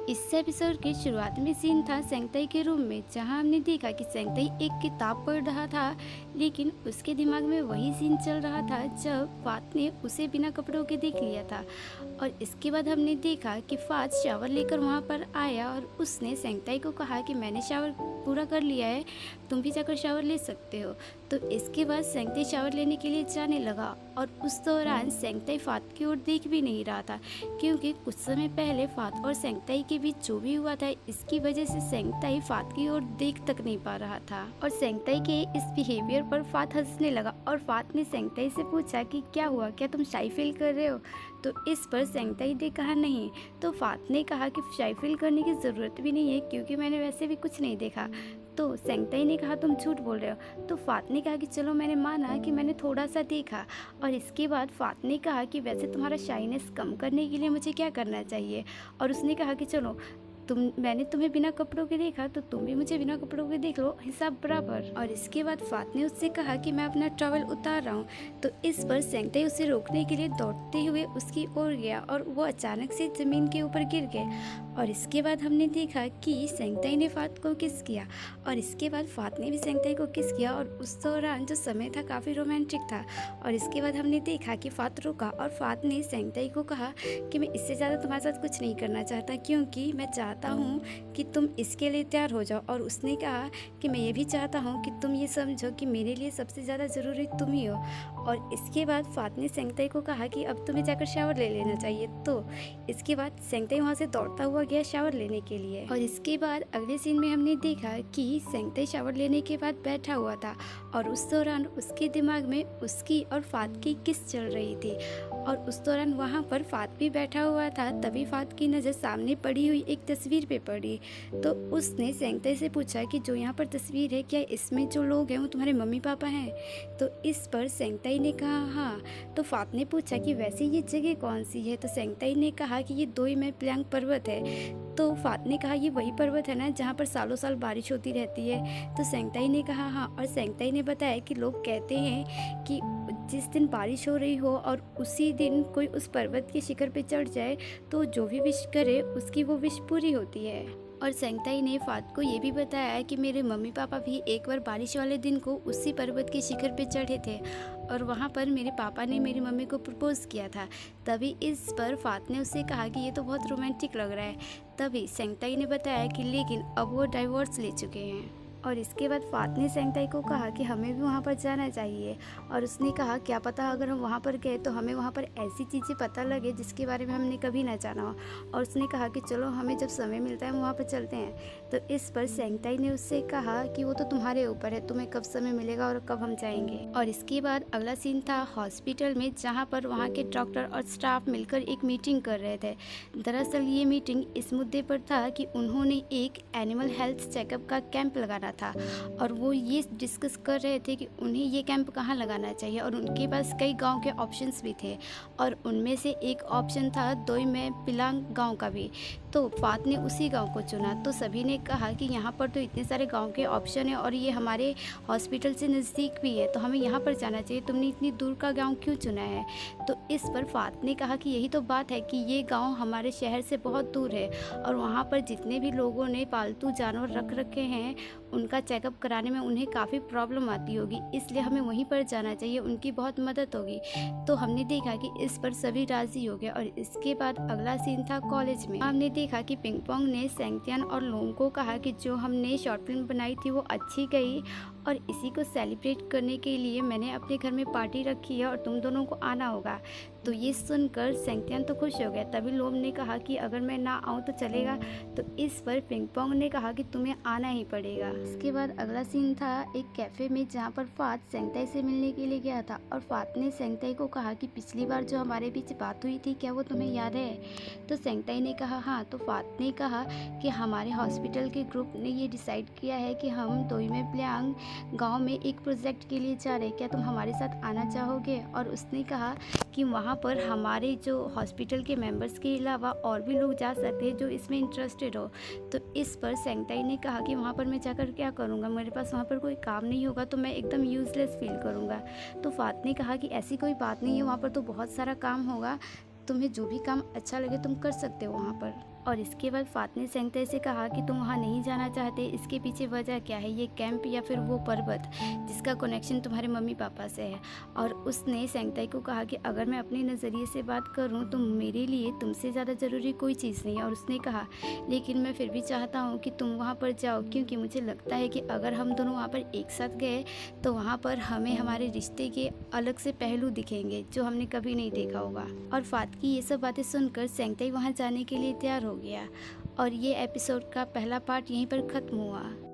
इस एपिसोड के शुरुआत में सीन था सेंगताई के रूम में, जहां हमने देखा कि सेंगताई एक किताब पढ़ रहा था, लेकिन उसके दिमाग में वही सीन चल रहा था जब फात ने उसे बिना कपड़ों के देख लिया था। और इसके बाद हमने देखा कि फात शावर लेकर वहां पर आया और उसने सेंगताई को कहा कि मैंने शावर पूरा कर लिया है, तुम भी जाकर शावर ले सकते हो। तो इसके बाद सेंगताई शावर लेने के लिए जाने लगा और उस दौरान सेंगताई फात की ओर देख भी नहीं रहा था, क्योंकि कुछ समय पहले फात और सेंगताई के बीच जो भी हुआ था, इसकी वजह से सेंगताई फात की ओर देख तक नहीं पा रहा था। और सेंगताई के इस बिहेवियर पर फात हंसने लगा और फात ने सेंगताई से पूछा कि क्या हुआ, क्या तुम शाई फील कर रहे हो। तो इस पर सेंगताई ने कहा नहीं। तो फात ने कहा कि शाई फील करने की ज़रूरत भी नहीं है, क्योंकि मैंने वैसे भी कुछ नहीं देखा। तो सेंगताई ने कहा तुम झूठ बोल रहे हो। तो फात ने कहा कि चलो मैंने माना कि मैंने थोड़ा सा देखा। और इसके बाद फात ने कहा कि वैसे तुम्हारा शाइनेस कम करने के लिए मुझे क्या करना चाहिए। और उसने कहा कि चलो मैंने तुम्हें बिना कपड़ों के देखा, तो तुम भी मुझे बिना कपड़ों के देख लो, हिसाब बराबर। और इसके बाद फात ने उससे कहा कि मैं अपना टॉवल उतार रहा हूँ। तो इस पर सेंगताई उसे रोकने के लिए दौड़ते हुए उसकी ओर गया और वो अचानक से ज़मीन के ऊपर गिर गए। और इसके बाद हमने देखा कि सेंगताई ने फात को किस किया और इसके बाद फात ने भी सेंगताई को किस किया। और उस दौरान जो समय था काफ़ी रोमांटिक था। और इसके बाद हमने देखा कि फात रुका और फात ने सेंगताई को कहा कि मैं इससे ज़्यादा तुम्हारे साथ कुछ नहीं करना चाहता, क्योंकि मैं चाहता हूँ कि तुम इसके लिए तैयार हो जाओ। और उसने कहा कि मैं ये भी चाहता हूँ कि तुम ये समझो कि मेरे लिए सबसे ज़्यादा ज़रूरी तुम ही हो। और इसके बाद फात ने सेंगताई को कहा कि अब तुम्हें जाकर शावर ले लेना चाहिए। तो इसके बाद सेंगताई वहाँ से दौड़ता हुआ गया शावर लेने के लिए। और इसके बाद अगले सीन में हमने देखा कि सेंगताई शावर लेने के बाद बैठा हुआ था और उस दौरान उसके दिमाग में उसकी और फात की किस चल रही थी। और उस दौरान वहाँ पर फात भी बैठा हुआ था। तभी फात की नज़र सामने पड़ी हुई एक तस्वीर पे पड़ी। तो उसने सेंगताई से पूछा कि जो यहाँ पर तस्वीर है, क्या इसमें जो लोग हैं वो तुम्हारे मम्मी पापा हैं। तो इस पर सेंगताई ने कहा हाँ। तो फात ने पूछा कि वैसे ये जगह कौन सी है। तो सेंगताई ने कहा कि ये दोई में प्लियांग पर्वत है। तो फात ने कहा ये वही पर्वत है ना जहाँ पर सालों साल बारिश होती रहती है। तो सेंगताई ने कहा हाँ। और सेंगताई ने बताया कि लोग कहते हैं कि जिस दिन बारिश हो रही हो और उसी दिन कोई उस पर्वत के शिखर पे चढ़ जाए, तो जो भी विश करे उसकी वो विश पूरी होती है। और सेंगताई ने फात को ये भी बताया कि मेरे मम्मी पापा भी एक बार बारिश वाले दिन को उसी पर्वत के शिखर पे चढ़े थे और वहाँ पर मेरे पापा ने मेरी मम्मी को प्रपोज़ किया था। तभी इस पर फात ने उससे कहा कि ये तो बहुत रोमांटिक लग रहा है। तभी सेंगताई ने बताया कि लेकिन अब वो डाइवोर्स ले चुके हैं। और इसके बाद फात ने सेंगताई को कहा कि हमें भी वहाँ पर जाना चाहिए। और उसने कहा क्या पता अगर हम वहाँ पर गए तो हमें वहाँ पर ऐसी चीज़ें पता लगे जिसके बारे में हमने कभी ना जाना हो। और उसने कहा कि चलो हमें जब समय मिलता है हम वहाँ पर चलते हैं। तो इस पर सेंगताई ने उससे कहा कि वो तो तुम्हारे ऊपर है, तुम्हें कब समय मिलेगा और कब हम जाएंगे। और इसके बाद अगला सीन था हॉस्पिटल में, जहाँ पर वहाँ के डॉक्टर और स्टाफ मिलकर एक मीटिंग कर रहे थे। दरअसल ये मीटिंग इस मुद्दे पर था कि उन्होंने एक एनिमल हेल्थ चेकअप का कैंप लगाना था और वो ये डिस्कस कर रहे थे कि उन्हें ये कैंप कहाँ लगाना चाहिए। और उनके पास कई गांव के ऑप्शंस भी थे और उनमें से एक ऑप्शन था दोई में पिलांग गांव का भी। तो फात ने उसी गांव को चुना। तो सभी ने कहा कि यहाँ पर तो इतने सारे गांव के ऑप्शन हैं और ये हमारे हॉस्पिटल से नज़दीक भी है, तो हमें यहाँ पर जाना चाहिए, तुमने इतनी दूर का गाँव क्यों चुना है। तो इस पर फात ने कहा कि यही तो बात है कि ये गाँव हमारे शहर से बहुत दूर है और वहाँ पर जितने भी लोगों ने पालतू जानवर रख रखे हैं उनका चेकअप कराने में उन्हें काफ़ी प्रॉब्लम आती होगी, इसलिए हमें वहीं पर जाना चाहिए, उनकी बहुत मदद होगी। तो हमने देखा कि इस पर सभी राज़ी हो गए। और इसके बाद अगला सीन था कॉलेज में। हमने देखा कि पिंगपोंग ने सेंगतियान और लोंग को कहा कि जो हमने शॉर्ट फिल्म बनाई थी वो अच्छी गई और इसी को सेलिब्रेट करने के लिए मैंने अपने घर में पार्टी रखी है और तुम दोनों को आना होगा। तो ये सुनकर सेंगतियान तो खुश हो गया। तभी लोम ने कहा कि अगर मैं ना आऊँ तो चलेगा। तो इस पर पिंगपोंग ने कहा कि तुम्हें आना ही पड़ेगा। इसके बाद अगला सीन था एक कैफ़े में, जहाँ पर फात सेंगताई से मिलने के लिए गया था और फात ने सेंगताई को कहा कि पिछली बार जो हमारे बीच बात हुई थी क्या वो तुम्हें याद है। तो सेंगताई ने कहा हाँ। तो फात ने कहा कि हमारे हॉस्पिटल के ग्रुप ने ये डिसाइड किया है कि हम दोई में प्लियांग गांव में एक प्रोजेक्ट के लिए जा रहे, क्या तुम हमारे साथ आना चाहोगे। और उसने कहा कि वहाँ पर हमारे जो हॉस्पिटल के मेंबर्स के अलावा और भी लोग जा सकते हैं जो इसमें इंटरेस्टेड हो। तो इस पर सेंगताई ने कहा कि वहाँ पर मैं जाकर क्या करूँगा, मेरे पास वहाँ पर कोई काम नहीं होगा, तो मैं एकदम यूज़लेस फील करूँगा। तो फात ने कहा कि ऐसी कोई बात नहीं है, वहाँ पर तो बहुत सारा काम होगा, तुम्हें जो भी काम अच्छा लगे तुम कर सकते हो वहाँ पर। और इसके बाद फात ने सेंगताई से कहा कि तुम वहाँ नहीं जाना चाहते, इसके पीछे वजह क्या है, ये कैंप या फिर वो पर्वत जिसका कनेक्शन तुम्हारे मम्मी पापा से है। और उसने सेंगताई को कहा कि अगर मैं अपने नज़रिए से बात करूँ तो मेरे लिए तुमसे ज़्यादा ज़रूरी कोई चीज़ नहीं है। और उसने कहा लेकिन मैं फिर भी चाहता हूँ कि तुम वहाँ पर जाओ, क्योंकि मुझे लगता है कि अगर हम दोनों वहाँ पर एक साथ गए तो वहाँ पर हमें हमारे रिश्ते के अलग से पहलू दिखेंगे जो हमने कभी नहीं देखा होगा। और फात की ये सब बातें सुनकर सेंगताई वहाँ जाने के लिए तैयार हो गया। और ये एपिसोड का पहला पार्ट यहीं पर ख़त्म हुआ।